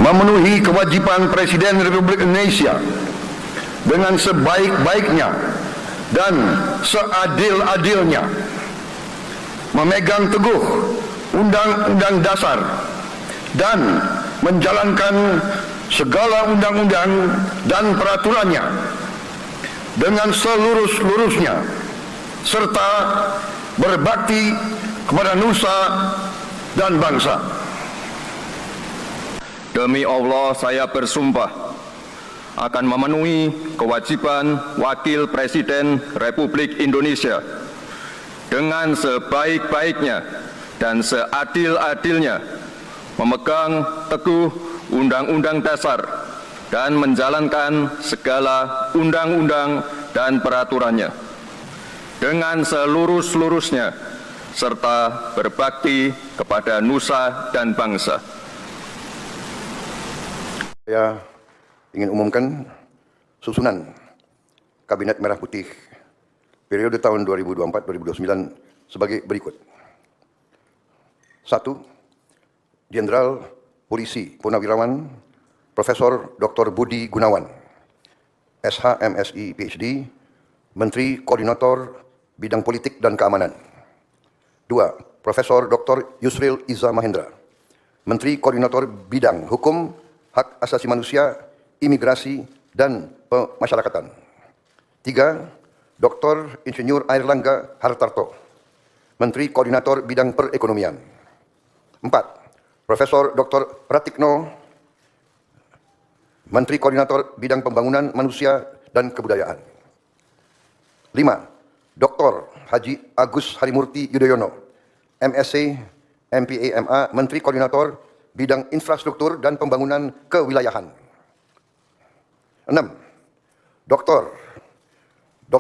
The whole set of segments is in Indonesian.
memenuhi kewajiban Presiden Republik Indonesia dengan sebaik-baiknya dan seadil-adilnya, memegang teguh Undang-Undang Dasar dan menjalankan segala undang-undang dan peraturannya dengan selurus-lurusnya, serta berbakti kepada nusa dan bangsa. Demi Allah, saya bersumpah akan memenuhi kewajiban Wakil Presiden Republik Indonesia dengan sebaik-baiknya dan seadil-adilnya, memegang teguh Undang-Undang Dasar dan menjalankan segala undang-undang dan peraturannya dengan selurus-lurusnya, serta berbakti kepada nusa dan bangsa. Saya ingin umumkan susunan Kabinet Merah Putih periode tahun 2024-2029 sebagai berikut. 1. Jenderal Polisi Purnawirawan Profesor Dr. Budi Gunawan, SH, MSI, PhD, Menteri Koordinator Bidang Politik dan Keamanan. 2. Profesor Dr. Yusril Iza Mahendra, Menteri Koordinator Bidang Hukum, Hak Asasi Manusia, Imigrasi, dan Pemasyarakatan. 3. Dr. Insinyur Airlangga Hartarto, Menteri Koordinator Bidang Perekonomian. 4. Profesor Dr. Pratikno, Menteri Koordinator Bidang Pembangunan Manusia dan Kebudayaan. 5. Dr. Haji Agus Harimurti Yudhoyono, MSc, MPA, MA, Menteri Koordinator Bidang Infrastruktur dan Pembangunan Kewilayahan. 6. Dr.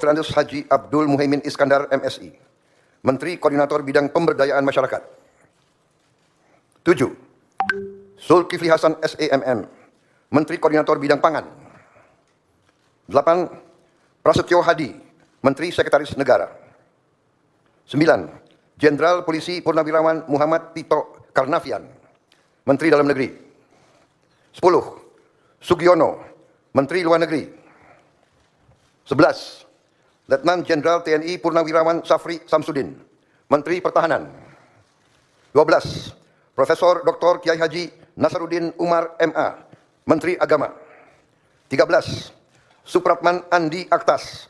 Andes Haji Abdul Muhaimin Iskandar, MSI, Menteri Koordinator Bidang Pemberdayaan Masyarakat. 7. Zulkifli Hasan, SEMM, Menteri Koordinator Bidang Pangan. 8. Prasetyo Hadi, Menteri Sekretaris Negara. 9. Jenderal Polisi Purnawirawan Muhammad Tito Karnavian, Menteri Dalam Negeri. 10. Sugiono, Menteri Luar Negeri. 11. Letnan Jenderal TNI Purnawirawan Safri Samsudin, Menteri Pertahanan. 12. Profesor Dr. Kiai Haji Nasaruddin Umar, MA, Menteri Agama. 13. Supratman Andi Aktas,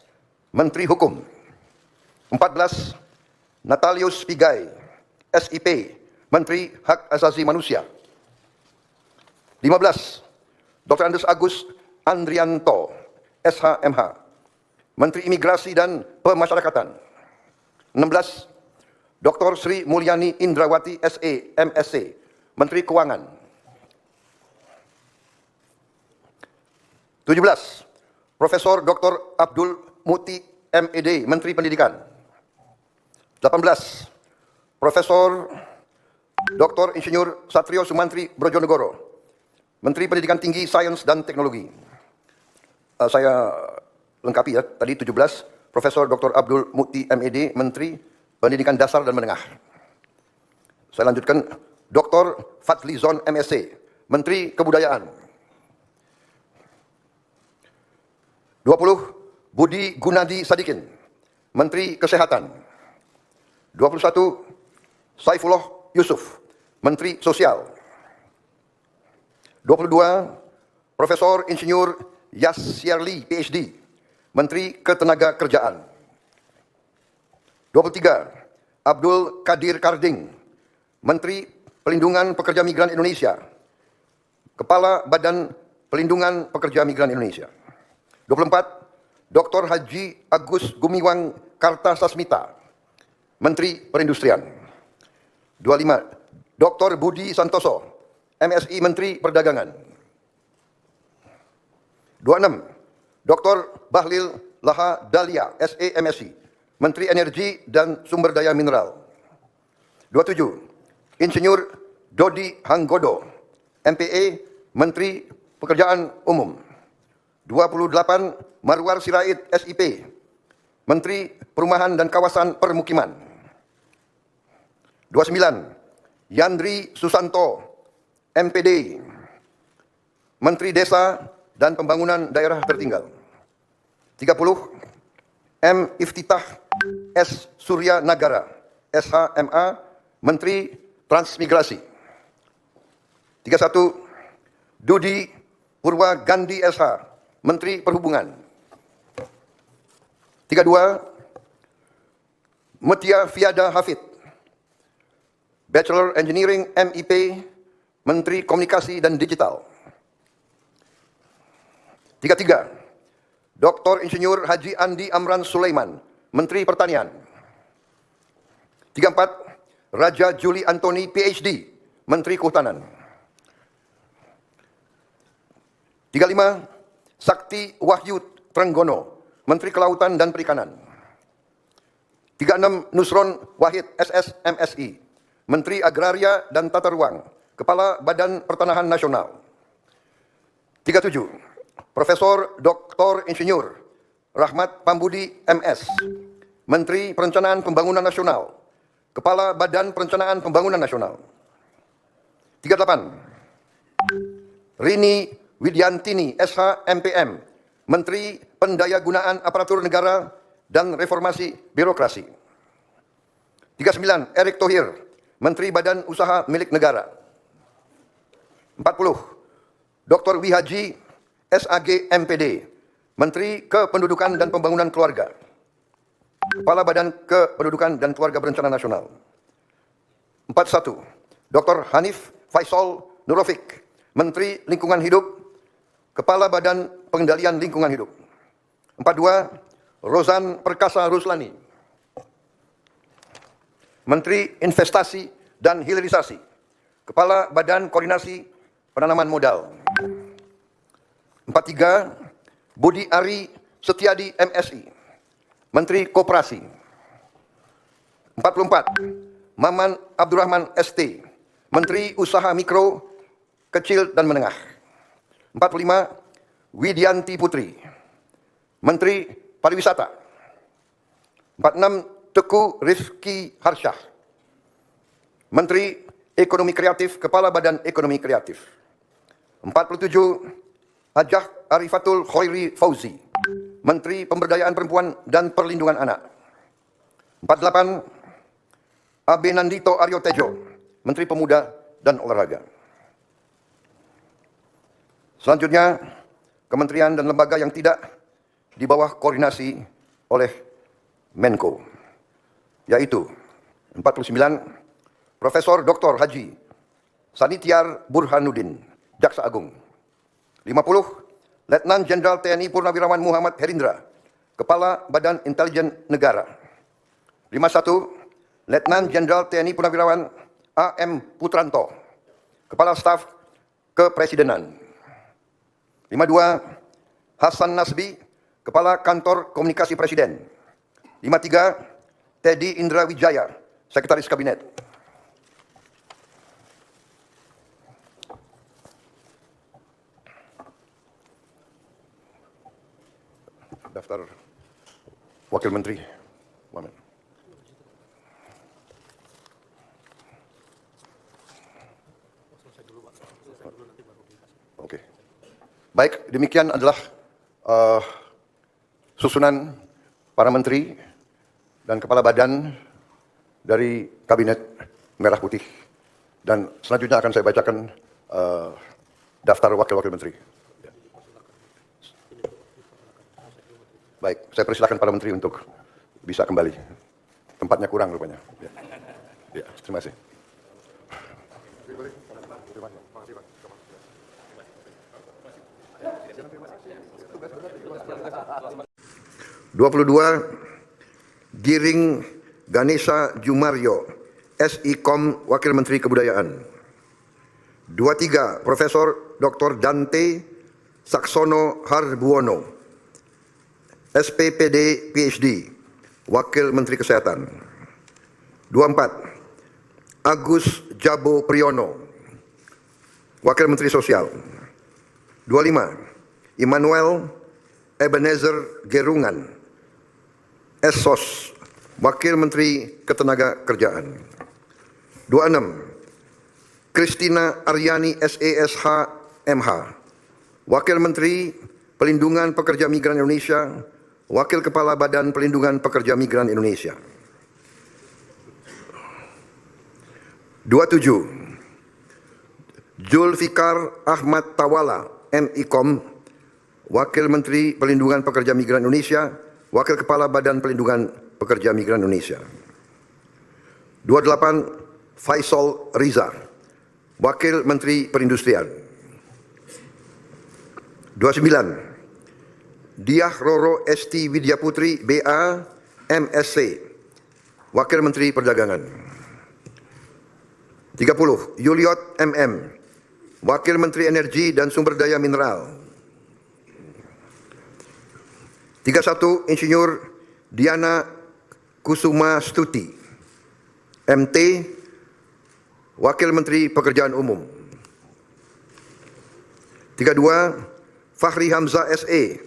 Menteri Hukum. 14. Natalius Pigai, SIP, Menteri Hak Asasi Manusia. 15. Dr. Andes Agus Andrianto, SHMH, Menteri Imigrasi dan Pemasyarakatan. 16. Dr. Sri Mulyani Indrawati, SE, MSc, Menteri Keuangan. 17. Profesor Dr. Abdul Muti, MED, Menteri Pendidikan. 18. Profesor Dr. Insinyur Satrio Sumantri Brojonegoro, Menteri Pendidikan Tinggi, Sains dan Teknologi. Saya lengkapi ya, tadi 17. Profesor Dr. Abdul Muti, MED, Menteri Pendidikan Dasar dan Menengah. Saya lanjutkan, Dr. Fadlizon, MSc, Menteri Kebudayaan. 20. Budi Gunadi Sadikin, Menteri Kesehatan. 21. Saifullah Yusuf, Menteri Sosial. 22. Profesor Insinyur Yasyarli, PhD, Menteri Ketenagakerjaan. 23. Abdul Kadir Karding, Menteri Pelindungan Pekerja Migran Indonesia, Kepala Badan Pelindungan Pekerja Migran Indonesia. 24. Dr. Haji Agus Gumiwang Kartasasmita, Menteri Perindustrian. 25. Dr. Budi Santoso, MSI, Menteri Perdagangan. 26. Dr. Bahlil Laha Dalia, SE, MSI, Menteri Energi dan Sumber Daya Mineral. 27. Insinyur Dodi Hanggodo, MPA, Menteri Pekerjaan Umum. 28. Marwar Sirait, SIP, Menteri Perumahan dan Kawasan Permukiman. 29. Yandri Susanto, MPD, Menteri Desa dan Pembangunan Daerah Tertinggal. 30. M. Iftitah S. Surya Nagara, SHMA, Menteri Transmigrasi. 31. Dudi Purwa Gandhi SH, Menteri Perhubungan. 32. Mutia Fiada Hafid, Bachelor Engineering MIP, Menteri Komunikasi dan Digital. 33. Dr. Insinyur Haji Andi Amran Sulaiman, Menteri Pertanian. 34. Raja Juli Antoni PhD, Menteri Kehutanan. 35. Sakti Wahyu Trenggono, Menteri Kelautan dan Perikanan. 36. Nusron Wahid SS MSI, Menteri Agraria dan Tata Ruang, Kepala Badan Pertanahan Nasional. 37. Profesor Dr. Insinyur Rahmat Pambudi MS, Menteri Perencanaan Pembangunan Nasional, Kepala Badan Perencanaan Pembangunan Nasional. 38. Rini Widiantini SH MPM, Menteri Pendayagunaan Aparatur Negara dan Reformasi Birokrasi. 39. Erick Thohir, Menteri Badan Usaha Milik Negara. 40. Dr. Wihaji SAG MPD, Menteri Kependudukan dan Pembangunan Keluarga, Kepala Badan Kependudukan dan Keluarga Berencana Nasional. 41. Dr. Hanif Faisal Nurofik, Menteri Lingkungan Hidup, Kepala Badan Pengendalian Lingkungan Hidup. 42. Rozan Perkasa Ruslani, Menteri Investasi dan Hilirisasi, Kepala Badan Koordinasi Penanaman Modal. 43. Budi Ari Setiadi MSI, Menteri Koperasi. 44. Maman Abdurrahman ST, Menteri Usaha Mikro, Kecil dan Menengah. 45. Widianti Putri, Menteri Pariwisata. 46. Teguh Rifki Harsyah, Menteri Ekonomi Kreatif, Kepala Badan Ekonomi Kreatif. 47. Hajah Arifatul Khairi Fauzi, Menteri Pemberdayaan Perempuan dan Perlindungan Anak. 48. Abe Nandito Aryo Tejo, Menteri Pemuda dan Olahraga. Selanjutnya, kementerian dan lembaga yang tidak di bawah koordinasi oleh Menko, yaitu 49. Profesor Dr. Haji Sanitiar Burhanuddin, Jaksa Agung. 50. Letnan Jenderal TNI Purnawirawan Muhammad Herindra, Kepala Badan Intelijen Negara. 51. Letnan Jenderal TNI Purnawirawan AM Putranto, Kepala Staf Kepresidenan. 52. Hasan Nasbi, Kepala Kantor Komunikasi Presiden. 53. Teddy Indra Wijaya, Sekretaris Kabinet. Daftar Wakil Menteri. Wamen. Oke. Baik, demikian adalah susunan para menteri dan kepala badan dari Kabinet Merah Putih. Dan selanjutnya akan saya bacakan daftar wakil-wakil menteri. Baik, saya persilakan para menteri untuk bisa kembali. Tempatnya kurang rupanya. Ya, terima kasih. (22) Giring Ganesha Jumaryo, SIKOM, Wakil Menteri Kebudayaan. 23 Profesor Dr. Dante Saksono Harbuono, SPPD PhD, Wakil Menteri Kesehatan. 24 Agus Jabo Priyono, Wakil Menteri Sosial. 25 Immanuel Ebenezer Gerungan, SSOS, Wakil Menteri Ketenagakerjaan. 26 Kristina Aryani SESH MH, Wakil Menteri Pelindungan Pekerja Migran Indonesia, Wakil Kepala Badan Pelindungan Pekerja Migran Indonesia. 27. Zulfikar Ahmad Tawala, MIKOM, Wakil Menteri Pelindungan Pekerja Migran Indonesia, Wakil Kepala Badan Pelindungan Pekerja Migran Indonesia. 28. Faisal Riza, Wakil Menteri Perindustrian. 29. Diah Roro Esti Widya Putri, BA, MSc, Wakil Menteri Perdagangan. 30. Yuliot MM, Wakil Menteri Energi dan Sumber Daya Mineral. 31. Insinyur Diana Kusuma Stuti, MT, Wakil Menteri Pekerjaan Umum. 32. Fahri Hamzah SE,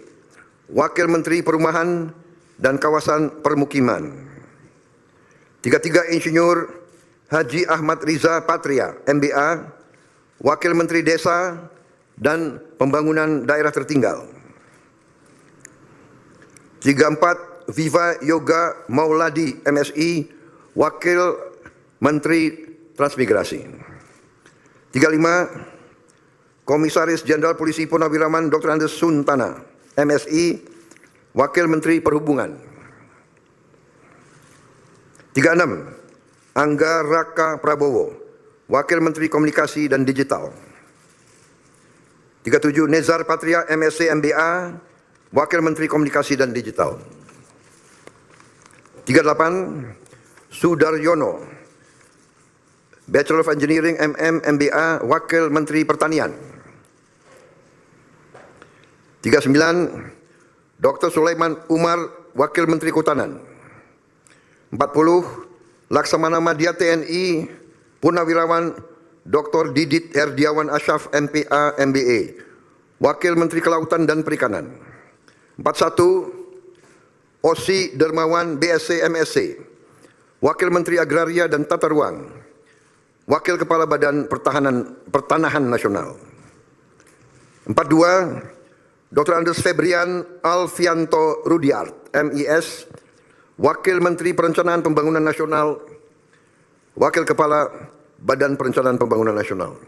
Wakil Menteri Perumahan dan Kawasan Permukiman. 33. Insinyur Haji Ahmad Riza Patria, MBA, Wakil Menteri Desa dan Pembangunan Daerah Tertinggal. 34. Viva Yoga Mauladi, MSI, Wakil Menteri Transmigrasi. 35. Komisaris Jenderal Polisi Purnawiraman Dr. Andes Suntana, MSI, Wakil Menteri Perhubungan. 36. Angga Raka Prabowo, Wakil Menteri Komunikasi dan Digital. 37. Nezar Patria, MSc MBA, Wakil Menteri Komunikasi dan Digital. 38. Sudaryono, Bachelor of Engineering MM MBA, Wakil Menteri Pertanian. 39. Dr. Sulaiman Umar, Wakil Menteri Kehutanan. 40. Laksamana Madya TNI, Purnawirawan Dr. Didit Herdiawan Asyaf, MPA, MBA, Wakil Menteri Kelautan dan Perikanan. 41. Osi Dermawan, BSc MSc, Wakil Menteri Agraria dan Tata Ruang, Wakil Kepala Badan Pertanahan Nasional. 42. Dr. Andes Febrian Alfianto Rudiart, MIS, Wakil Menteri Perencanaan Pembangunan Nasional, Wakil Kepala Badan Perencanaan Pembangunan Nasional.